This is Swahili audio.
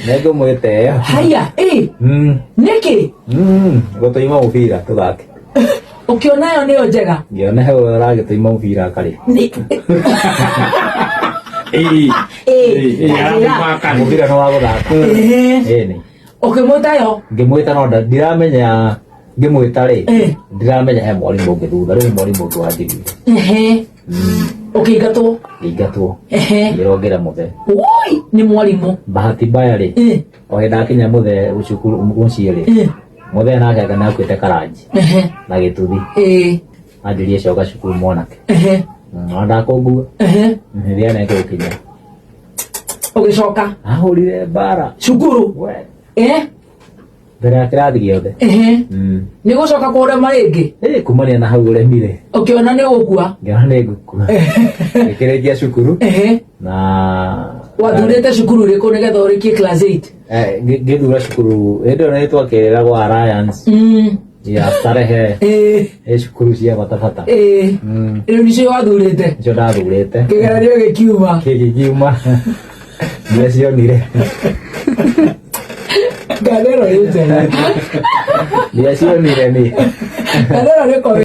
Nego mwete. Haya, niki? Gũtũima mũbira tũthake. Ũkĩonayo nĩyo njega. Ngĩona hau ũragĩtũima mũbira karĩ. Mũbira nĩ wa gũthaka. Ĩni. Ũkĩmwĩta yo? Ngĩmwĩta no ndiramenya ngĩmwĩta rĩ. Ndiramenya he mwarimũ ũngĩ thutha rĩu mwarimũ ũngĩ wanjirire. Ũkĩingatwo? Ngĩingatwo. Ngĩrongera mũthe. Oi, nĩ mwarimũ. Bahati mbaya rĩ. O hĩndĩ ndakinya mũthe cukuru mũciĩ rĩ. Mũthe nake akana akuĩte karanji. Na gĩtuthi. Anjirie coka cukuru mwanake. Na ndakũngua. Rĩrĩa neke gũkinya. Ũgĩcoka? Ahũrire mbara. Cukuru? Mbere ya kĩrathi gĩothe. Nĩ gũcoka kũrema rĩngĩ? Kumania na hau ũremire. Ũkĩona nĩ ũgũkua? Ngĩona nĩ ngũkua. Ngĩkĩrĩkia cukuru. Na wathurĩte cukuru rĩkũ nĩgetha ũrĩkie class 8? Ngĩthura cukuru hĩndĩ ĩyo nĩ twakĩragwo Alliance ya Starehe. Cukuru cia batabata. Rĩu nĩcio wathurĩte? Nĩcio ndathurĩte. Kĩgeranio gĩkiuma? Gĩkiuma. Ndiacionire. Ngatho ĩno nĩ njega. Ndiacionire nĩ. Ngatho ĩno nĩ